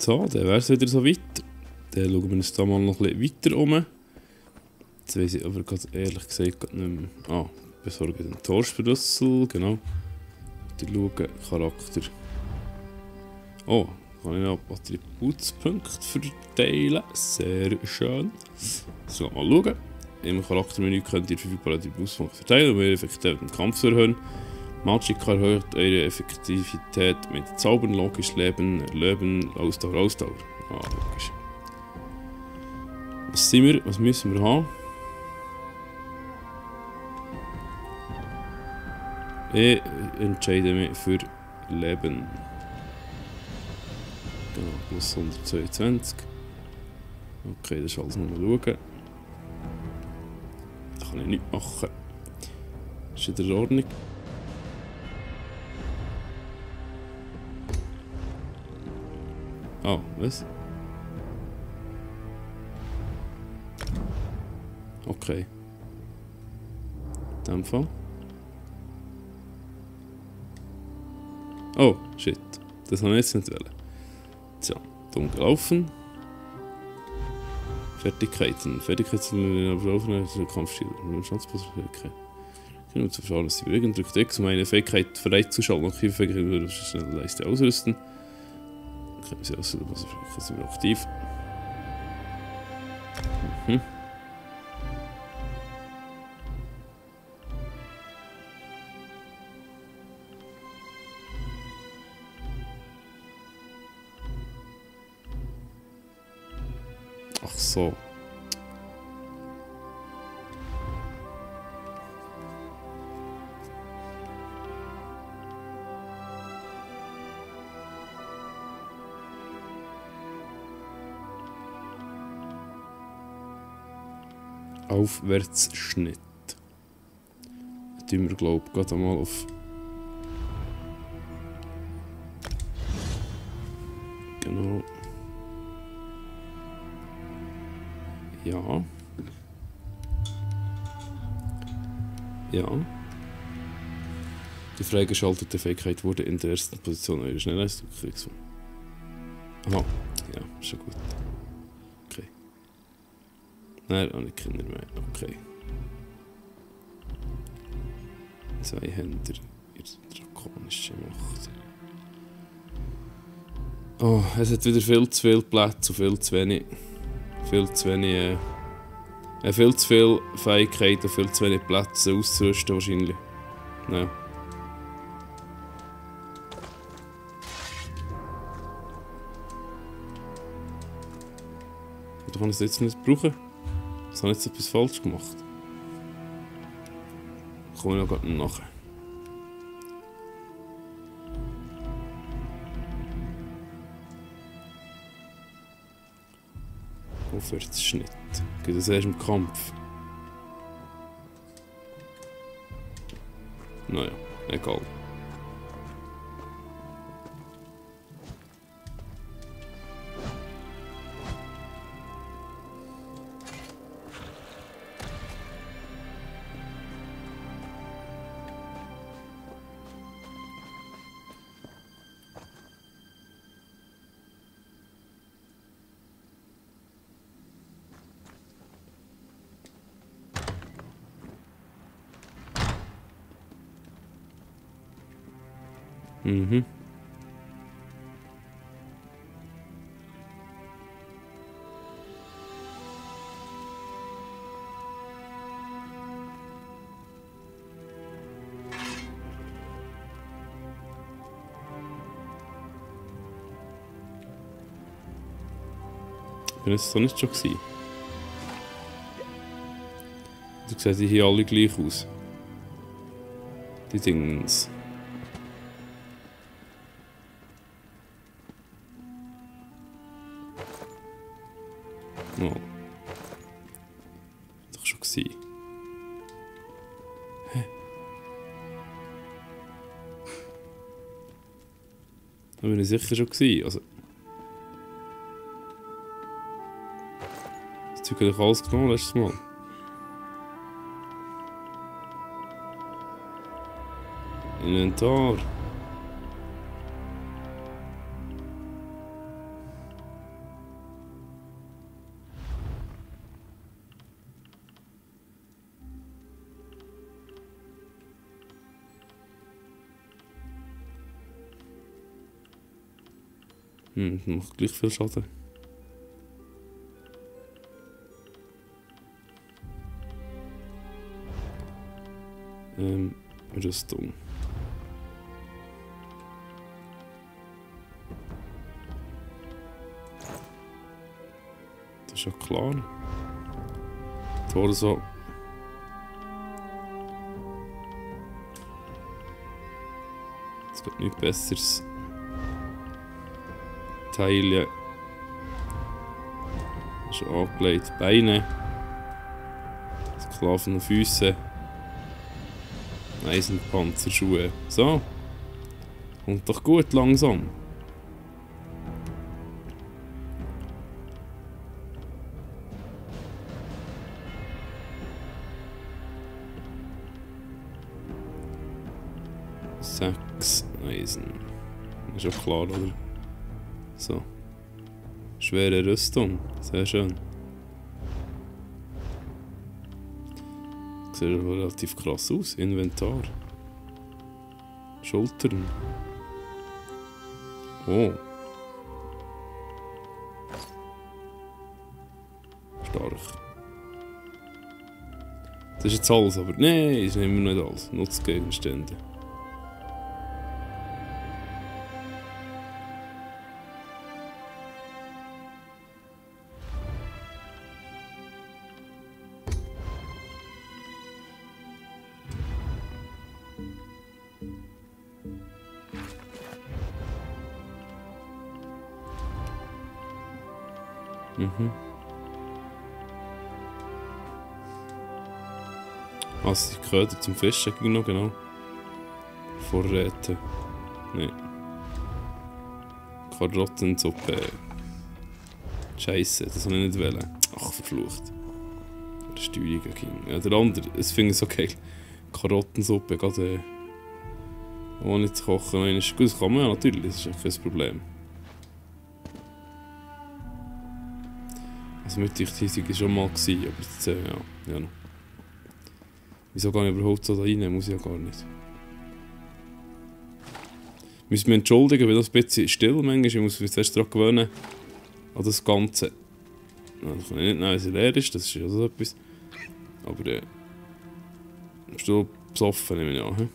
So, dann wäre es wieder so weit. Dann schauen wir uns da mal noch ein bisschen weiter um. Jetzt weiss ich aber ganz ehrlich gesagt nicht mehr. Ah, besorgen den Torschlüssel, genau. Dann schauen, Charakter. Oh, kann ich noch Attributspunkte verteilen. Sehr schön. So, mal schauen. Im Charaktermenü könnt ihr verfügbare Attributspunkte verteilen, um eure Effektivität im Kampf zu erhöhen. Magicka erhöht eure Effektivität mit Zaubern, logisch, Leben, Ausdauer. Ah, logisch. Was sind wir? Was müssen wir haben? Ich entscheide mich für Leben. Genau, plus 122. Okay, das ist alles nochmal schauen. Da kann ich nichts machen. Ist in der Ordnung. Ah, was? Okay. In dem Fall. Oh, shit. Das habe ich jetzt nicht wollen. Tja, dumm gelaufen. Fertigkeiten. Fertigkeiten auf Kampfstil. Schatzposition. Genau, zu schauen, dass sie bewegen. Drückt X, um eine Fähigkeit freizuschalten. Noch hier Fähigkeit schnell Leiste ausrüsten. Können sie ausrüsten, also sind wir aktiv. Mhm. Ach so. Aufwärtsschnitt. Da tun wir, glaube ich, gerade mal auf. Genau. Ja. Ja. Die freigeschaltete Fähigkeit wurde in der ersten Position eurer Schnellleistung gekriegt. Aha. Ja, ist schon gut. Okay. Nein, auch nicht Kinder mehr. Okay. Zwei Händer. Ihr drakonische Macht. Oh, es hat wieder viel zu viel Platz und viel zu wenig. Viel zu viel Fähigkeit und viel zu wenig Platz auszurüsten wahrscheinlich. Ja. Ich kann es jetzt nicht brauchen. Ich habe jetzt etwas falsch gemacht. Komme ich noch gerade nachher. Aufwärtsschnitt. Geht das erst im Kampf? Naja, egal. Mhm. Bin es so nicht schon gewesen? Du siehst die hier alle gleich aus. Die Dingens. Oh. Doch schon gewesen. Hä? Da bin ich sicher schon gewesen. Also. Das Zeug habe ich alles genommen letztes Mal. Inventar. Macht gleich viel Schaden. Rüstung. Das ist ja klar. Torso. Es gibt nichts Besseres. Teile. Schon angelegt. Beine. Sklaven und Füße. Eisenpanzerschuhe. So. Kommt doch gut langsam. Sechs Eisen. Ist ja klar, oder? So. Schwere Rüstung. Sehr schön. Sieht relativ krass aus. Inventar. Schultern. Oh. Stark. Das ist jetzt alles, aber nein, ist immer nicht alles. Nutzgegenstände. Also die Köder zum Fischen ging noch, genau. Vorräte. Nein. Karottensuppe. Scheisse, das habe ich nicht wollen. Ach, verflucht. Der Steuerung ging. Ja, der andere, das finde ich so geil. Karottensuppe, gerade ohne zu kochen. Nein, ist gut, das kann man ja natürlich, das ist ja kein Problem. Also mit Dichtheisung war schon mal, aber jetzt, ja noch. Wieso gehe ich überhaupt so da rein? Muss ich ja gar nicht. Ich muss mich entschuldigen, weil das ein bisschen still manchmal ist. Ich muss mich zuerst daran gewöhnen, an das Ganze. Ja, das kann ich nicht nehmen, wenn es leer ist, das ist ja so etwas. Aber bist du besoffen, nehme ich an. He?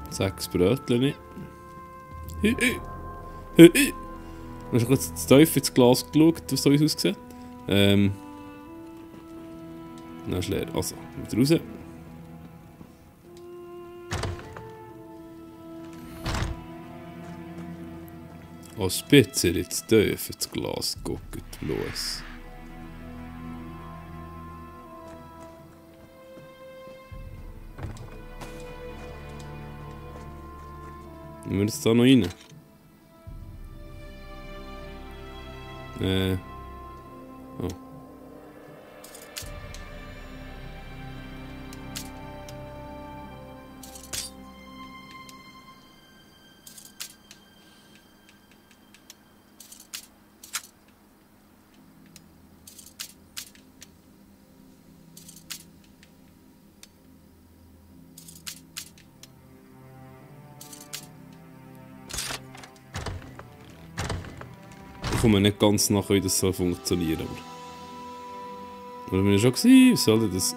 Sechs Brötchen. Hast du kurz zu tief ins Glas geschaut, was so aussieht? Dann ist leer. Also, wieder raus. Als bisschen jetzt tief ins Glas gucken, los. Nehmen wir jetzt da noch rein? Oh. Ich komme nicht ganz nach, wie das soll funktionieren. Oder bin ich schon gewesen? Was soll das?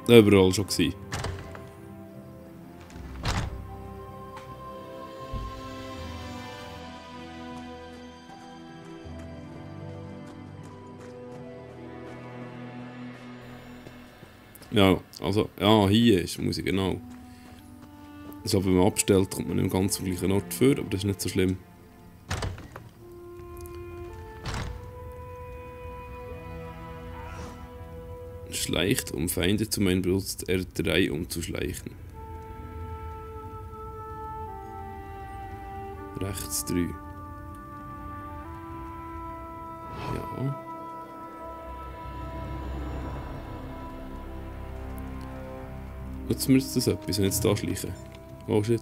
Überall schon gewesen. Ja, also, ja, hier ist die Musik, genau. Also, wenn man abstellt, kommt man nicht ganz am gleichen Ort für, aber das ist nicht so schlimm. Schleicht, um Feinde zu meinen, benutzt R3, um zu schleichen. Rechts 3. Ja. Nutzt mir jetzt das etwas, wenn ich jetzt da schleiche? Oh shit.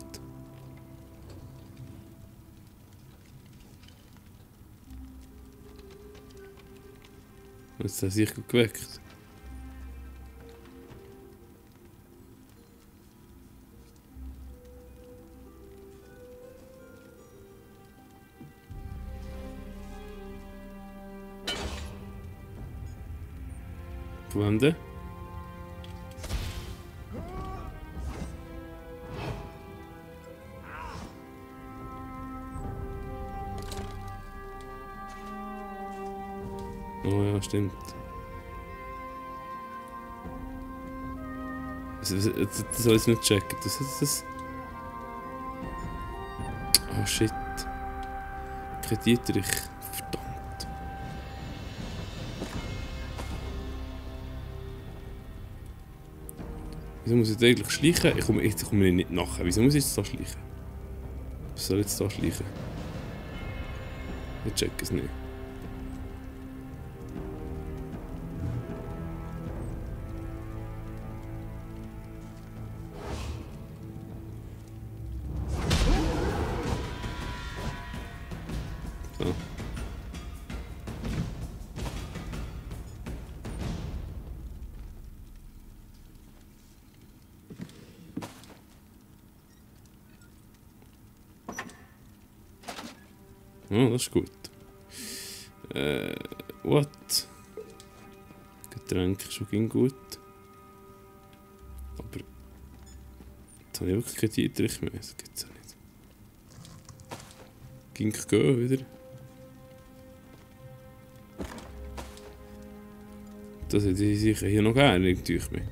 Jetzt hat er sich geweckt. Von wem denn? Oh ja, stimmt. Das soll ich nicht checken. Das. Oh shit. Kein Dietrich. Verdammt. Wieso muss ich jetzt eigentlich schleichen? Ich komme nicht nachher. Wieso muss ich jetzt da schleichen? Was soll ich jetzt da schleichen? Ich check es nicht. So. Oh, das ist gut. What? Getränke schon gut. Aber jetzt habe ich wirklich keinen Dietrich mehr. Das gibt es ja nicht. Ging gehen wieder. Das hätte ich sicher hier noch gerne irgendwie.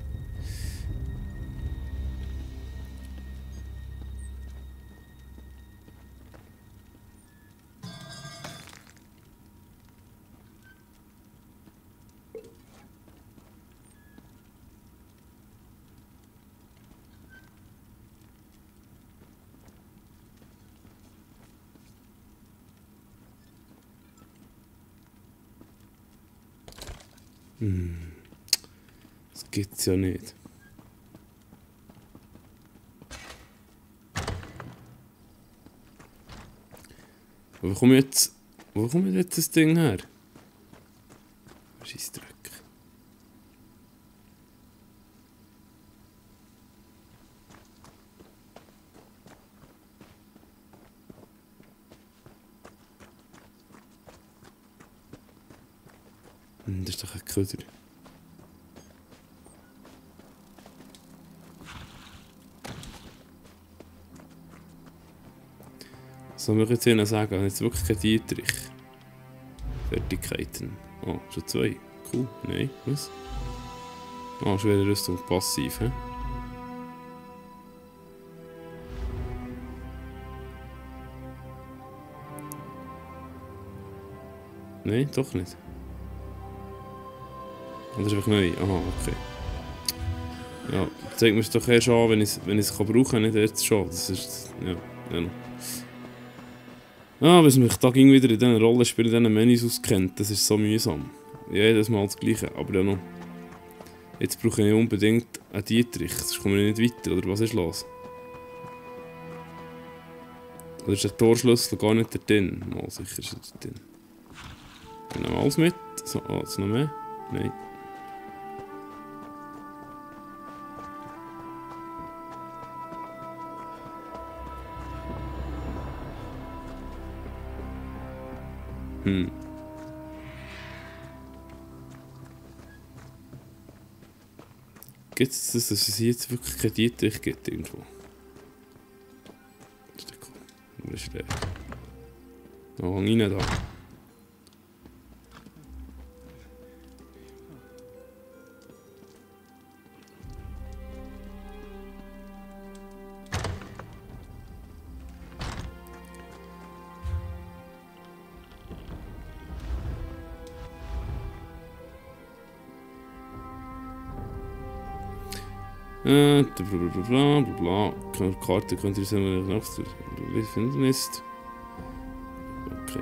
Das gibt's ja nicht. Wo kommt jetzt das Ding her? Scheissdreck. Das ist doch ein Köder. Soll ich jetzt Ihnen sagen, jetzt wirklich kein Dietrich. Fertigkeiten. Oh, schon 2. Cool. Nein, was? Ah, schwere Rüstung passiv, hä? Nein, doch nicht. Das ist einfach neu. Aha, okay. Ja, zeig mir es doch erst an, wenn ich es brauchen kann, nicht jetzt schon. Das ist. Ja, ja. Ah, bis mich da ging wieder in diesen Rollenspielen, in diesen Menüs auskennt, das ist so mühsam. Ja, jedes Mal das Gleiche, aber ja noch. Jetzt brauche ich unbedingt einen Dietrich, sonst komme ich nicht weiter, oder was ist los? Oder ist der Torschlüssel gar nicht da drin? Mal sicher ist er da drin. Ich nehme alles mit. So, jetzt noch mehr? Nein. Gibt es das, dass es jetzt wirklich kein Dietrich gibt irgendwo? Das ist ja cool. Das ist der. Oh, hang rein da. Blablabla. Karte könnt ihr sehen, wie finden ist. Okay.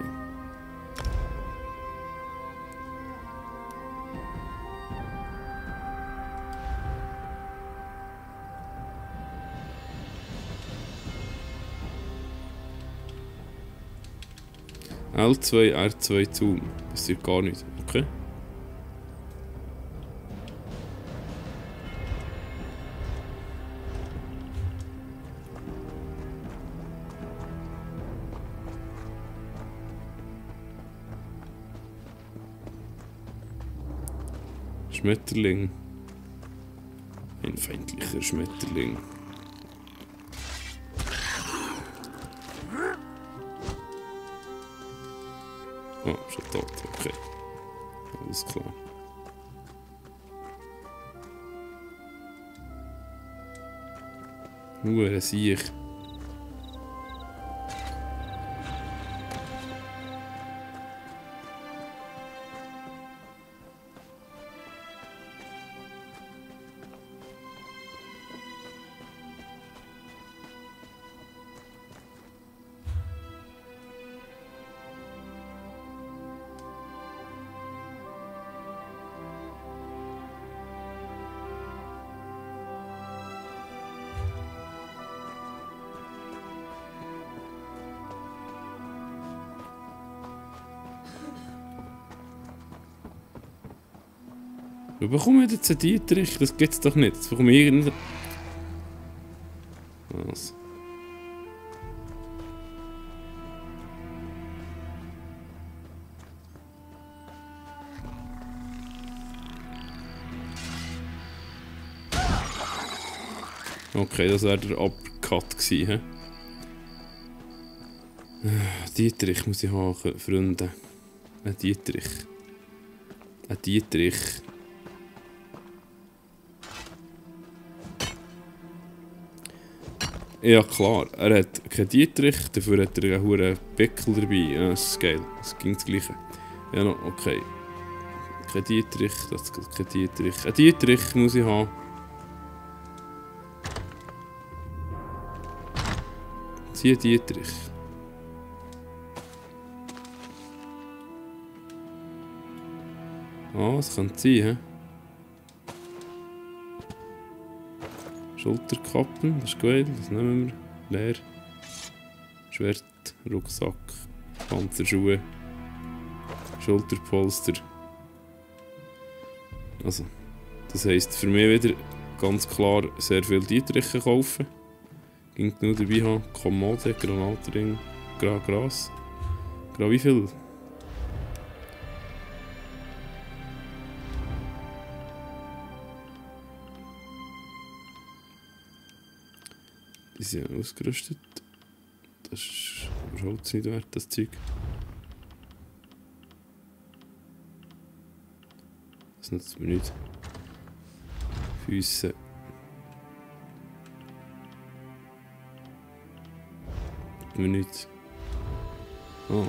L2, R2 Zoom. Das sieht gar nicht. Okay. Schmetterling. Ein feindlicher Schmetterling. Ah, schon tot, okay. Alles klar. Hure Siech. Wo bekomme ich jetzt einen Dietrich? Das gibt's doch nicht. Das bekomme ich irgendeinen... Was? Okay, das wäre der Upcut gewesen, hä? Dietrich muss ich haben, Freunde. Ein Dietrich. Ein Dietrich. Ja klar, er hat keinen Dietrich, dafür hat er einen hohen Beckel dabei. Ja, das ist geil, das ging das Gleiche. Ja, no, okay. Kein Dietrich, das ist kein Dietrich. Ein Dietrich muss ich haben. Zieh Dietrich. Ah, das kann sein, hä? Schulterkappen, das ist geil, das nehmen wir. Leer. Schwert, Rucksack, Panzerschuhe, Schulterpolster. Also, das heisst für mich wieder ganz klar sehr viel Dietriche kaufen. Ging nur dabei haben, Kommode, Granatring, Gras. Wie viel? Die sind ausgerüstet. Das ist überhaupt nicht wert, das Zeug. Das nützt mir nicht. Füße. Nützt mir nichts. Oh.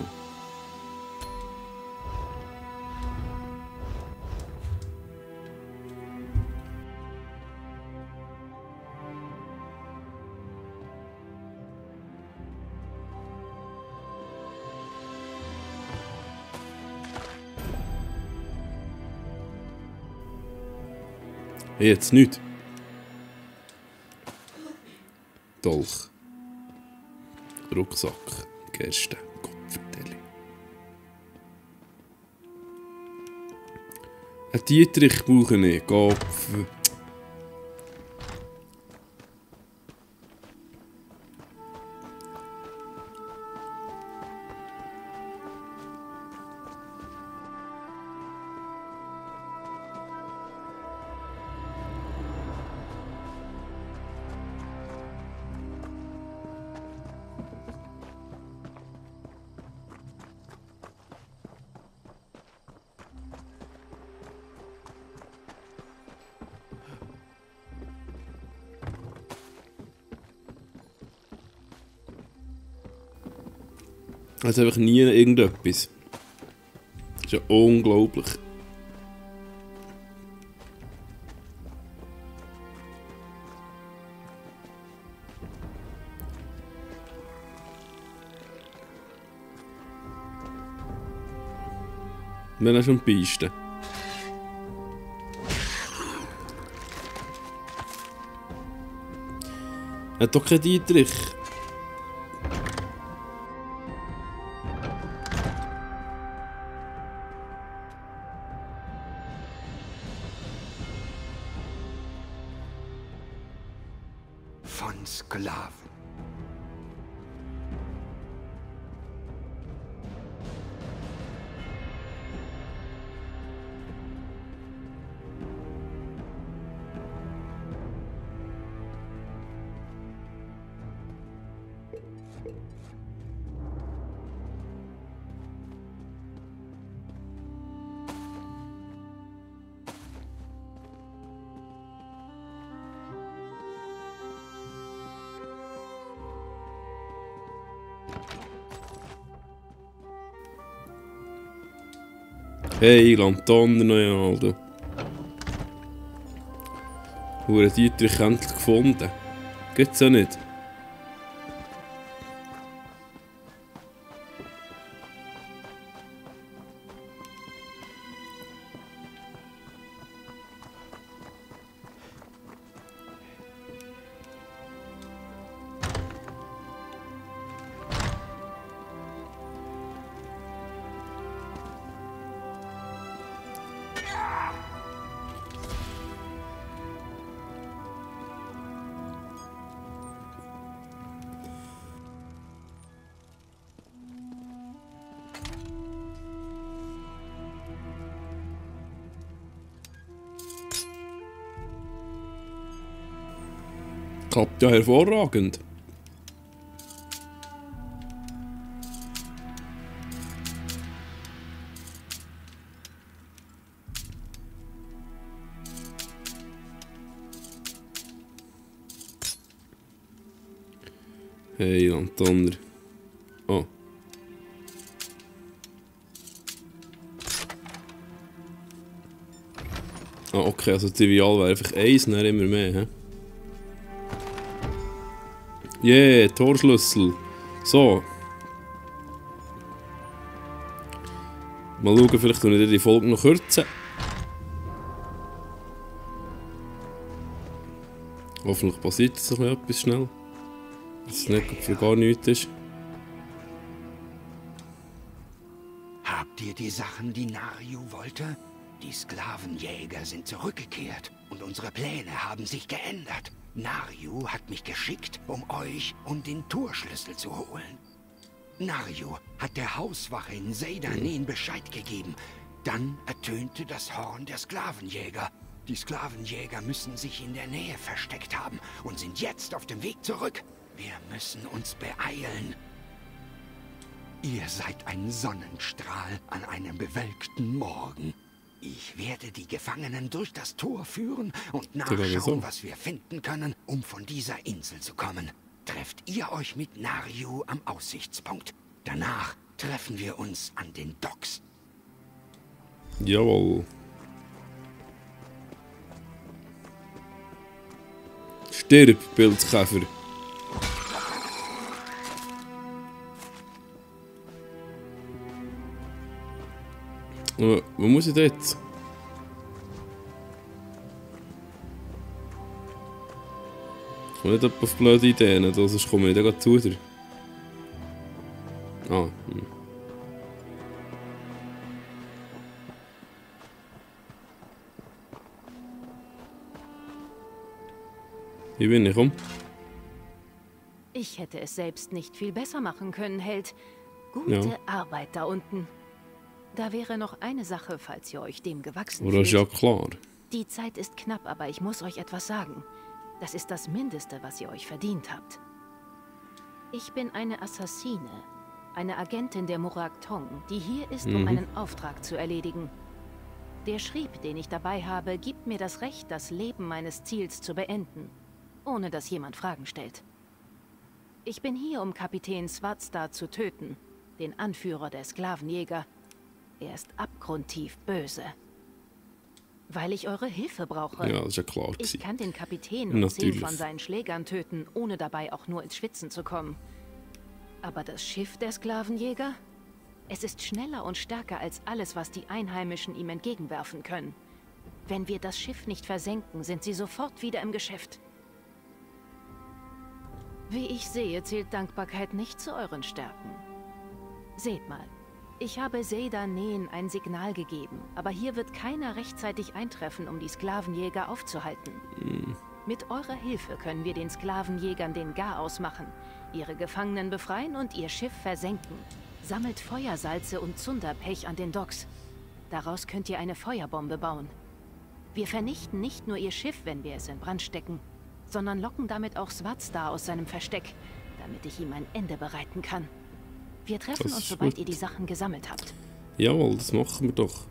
Hey, jetzt nicht. Dolch. Rucksack. Gerste. Kopfverteilung. Ein Dietrich brauche ich. Kopf. Also einfach nie irgendetwas. Das ist ja unglaublich. Wenn er schon Piste. Er hat doch keinen Dietrich. Von Sklaven. Hey, Lanterne noch, Alter. Hure Dietrich endlich gefunden. Gibt's ja nicht. Klappt ja hervorragend. Hey, Lanterne. Oh. Ah, okay, also trivial wäre einfach eins, dann immer mehr, hä? Yeah, Torschlüssel. So. Mal schauen, vielleicht tun wir die Folge noch kürzen. Hoffentlich passiert jetzt noch etwas schnell. Dass es nicht für gar nichts ist. Habt ihr die Sachen, die Narju wollte? Die Sklavenjäger sind zurückgekehrt und unsere Pläne haben sich geändert. Narju hat mich geschickt, um euch und den Torschlüssel zu holen. Narju hat der Hauswache in Seydanen Bescheid gegeben. Dann ertönte das Horn der Sklavenjäger. Die Sklavenjäger müssen sich in der Nähe versteckt haben und sind jetzt auf dem Weg zurück. Wir müssen uns beeilen. Ihr seid ein Sonnenstrahl an einem bewölkten Morgen. Ich werde die Gefangenen durch das Tor führen und nachschauen, was wir finden können, um von dieser Insel zu kommen. Trefft ihr euch mit Narju am Aussichtspunkt. Danach treffen wir uns an den Docks. Jawohl. Stirb, Pilzkäfer. Wo muss ich jetzt? Ich komme nicht auf blöde Ideen, sonst komme ich da zu dir. Ah. Hier bin ich, komm. Ich hätte es selbst nicht viel besser machen können, Held. Gute Arbeit da unten. Da wäre noch eine Sache, falls ihr euch dem gewachsen Oder ist ja fühlt. klar. Die Zeit ist knapp, aber ich muss euch etwas sagen. Das ist das Mindeste, was ihr euch verdient habt. Ich bin eine Assassine, eine Agentin der Morak Tong, die hier ist, um einen Auftrag zu erledigen. Der Schrieb, den ich dabei habe, gibt mir das Recht, das Leben meines Ziels zu beenden, ohne dass jemand Fragen stellt. Ich bin hier, um Kapitän Svartstar zu töten, den Anführer der Sklavenjäger. Er ist abgrundtief böse. Weil ich eure Hilfe brauche. Ja, das ist ja klar. Ich kann den Kapitän und 10 Natürlich. von seinen Schlägern töten, ohne dabei auch nur ins Schwitzen zu kommen. Aber das Schiff der Sklavenjäger? Es ist schneller und stärker als alles, was die Einheimischen ihm entgegenwerfen können. Wenn wir das Schiff nicht versenken, sind sie sofort wieder im Geschäft. Wie ich sehe, zählt Dankbarkeit nicht zu euren Stärken. Seht mal. Ich habe Seydanen ein Signal gegeben, aber hier wird keiner rechtzeitig eintreffen, um die Sklavenjäger aufzuhalten. Mit eurer Hilfe können wir den Sklavenjägern den Garaus machen, ihre Gefangenen befreien und ihr Schiff versenken. Sammelt Feuersalze und Zunderpech an den Docks. Daraus könnt ihr eine Feuerbombe bauen. Wir vernichten nicht nur ihr Schiff, wenn wir es in Brand stecken, sondern locken damit auch Svartstar aus seinem Versteck, damit ich ihm ein Ende bereiten kann. Wir treffen Das uns, ist sobald gut. ihr die Sachen gesammelt habt. Jawohl, das machen wir doch.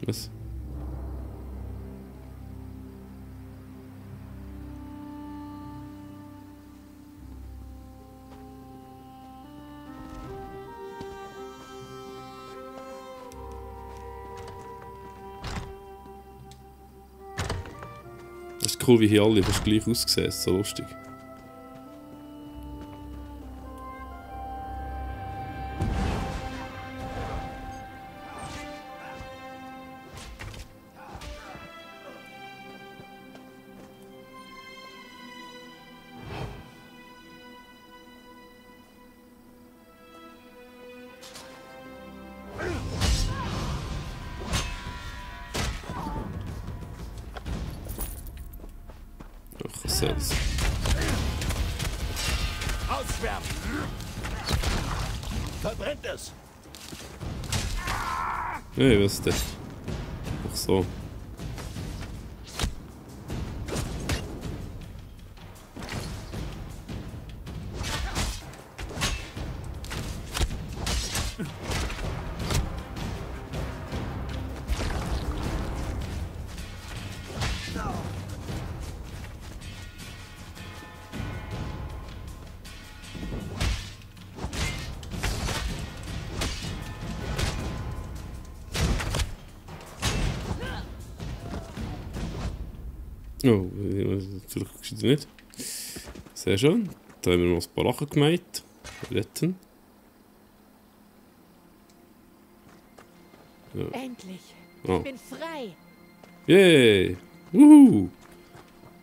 Was? cool, wie hier alle fast gleich aussehen. Das ist so lustig. Ausschwärmen! Verbrennt es! Hey, was ist das? Ach so. Oh, natürlich geschieht nicht. Sehr schön. Da haben wir noch ein paar Lachen gemeint. Retten. Ja. Endlich. Oh. Ich bin frei. Yay! Wuhu!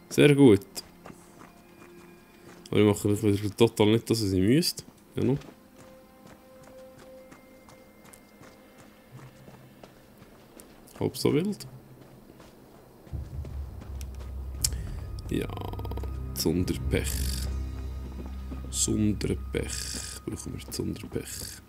Sehr gut. Aber ich mache wieder total nicht, dass ich müsste. Ja, noch. Halb so wild. Ja, Sonderpech. Sonderpech. Brauchen wir Sonderpech.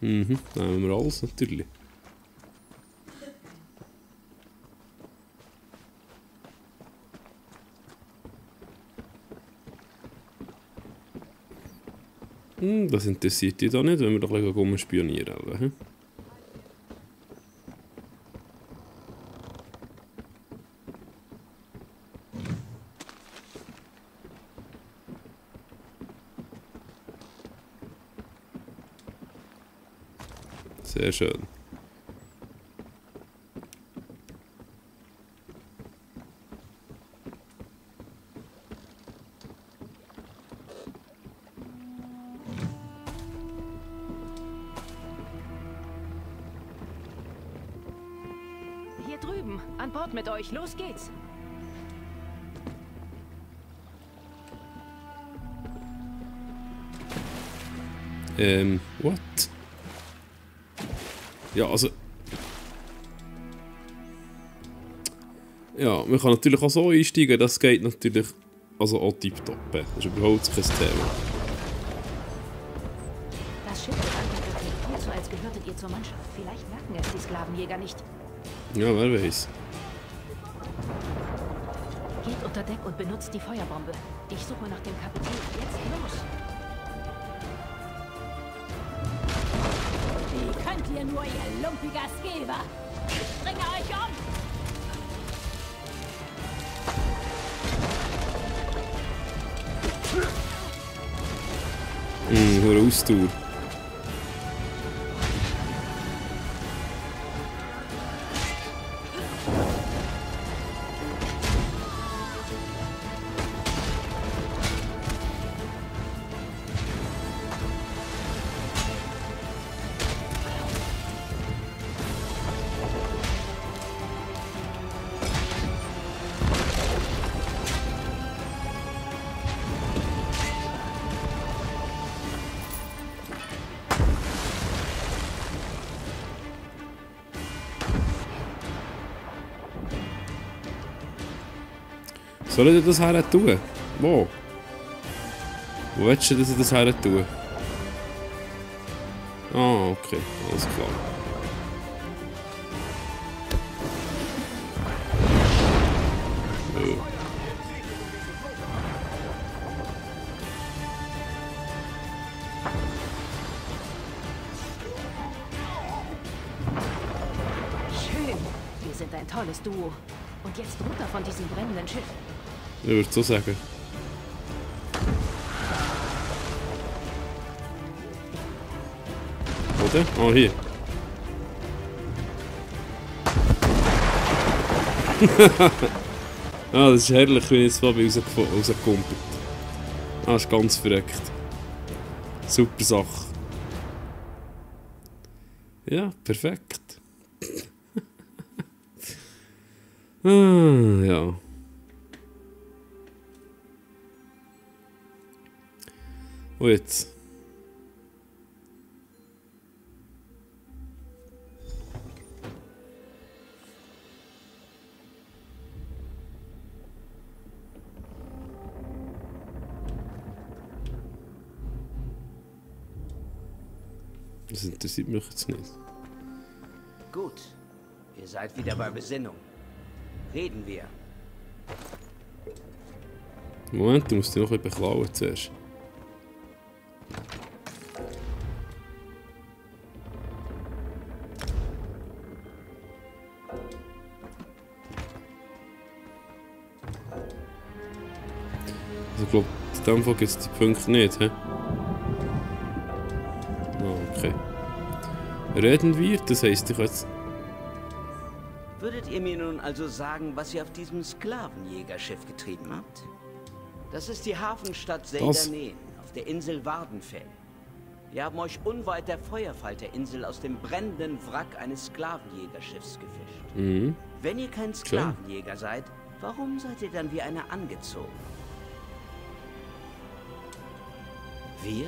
Mhm, dann haben wir alles natürlich. Das interessiert dich da nicht, wenn wir doch gleich spionieren. Hm? Sehr schön. Hier drüben, an Bord mit euch, los geht's. What? Ja, also... Ja, man kann natürlich auch so einsteigen, das geht natürlich also auch tipptopp. Das ist überhaupt kein Thema. Das Schiff klingt so, als gehörtet ihr zur Mannschaft. Vielleicht merken es die Sklavenjäger nicht. Ja, wer weiß. Geht unter Deck und benutzt die Feuerbombe. Ich suche nach dem Kapitän. Jetzt los! Wie könnt ihr nur, ihr lumpiger Skewer? Ich bringe euch um! Hör aus, du. Soll ich dir das her tun? Wo? Wo willst du, dass ich das her tue? Ah, okay, alles klar. Ja. Schön. Wir sind ein tolles Duo. Und jetzt runter von diesem brennenden Schiff. Ich würde so sagen. denn? Oh, hier. Ah, das ist herrlich, wenn ich jetzt Fabi rausgekumpelt. Ah, ist ganz verreckt. Super Sache. Ja, perfekt. Ah, ja. Und jetzt? Das interessiert mich jetzt nicht. Gut. Ihr seid wieder bei Besinnung. Reden wir. Moment, du musst dich noch ein bisschen beklauen zuerst. Also ich glaube, in dem Fall gibt es die Punkte nicht, hä? Ah, okay. Reden wir, das heisst, ich jetzt... Würdet ihr mir nun also sagen, was ihr auf diesem Sklavenjägerschiff getrieben habt? Das ist die Hafenstadt Seydanen auf der Insel Wardenfell. Wir haben euch unweit der Feuerfalterinsel aus dem brennenden Wrack eines Sklavenjägerschiffs gefischt. Mhm. Wenn ihr kein Sklavenjäger seid, warum seid ihr dann wie einer angezogen? Wir?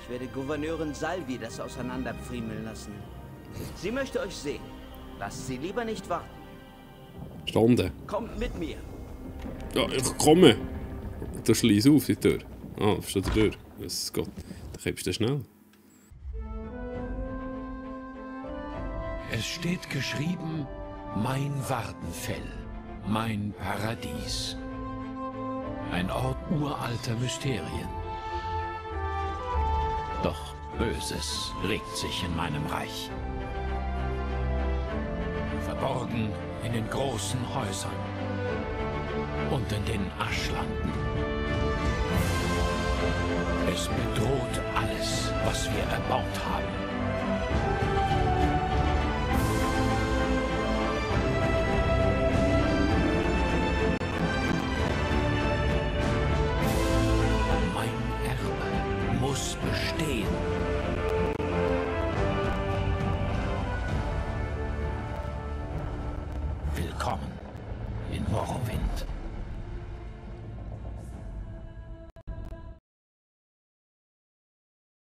Ich werde Gouverneurin Salvi das auseinanderpfriemeln lassen. Sie möchte euch sehen. Lasst sie lieber nicht warten. Standen. Kommt mit mir. Ja, ich komme. Da schließ auf die Tür. Ah, da steht die Tür. Jesus Gott. Dann kommst du schnell. Es steht geschrieben, mein Wardenfell, mein Paradies. Ein Ort uralter Mysterien. Doch Böses regt sich in meinem Reich. Verborgen in den großen Häusern und in den Aschlanden. Es bedroht alles, was wir erbaut haben. Mein Erbe muss bestehen. Willkommen in Morrowind.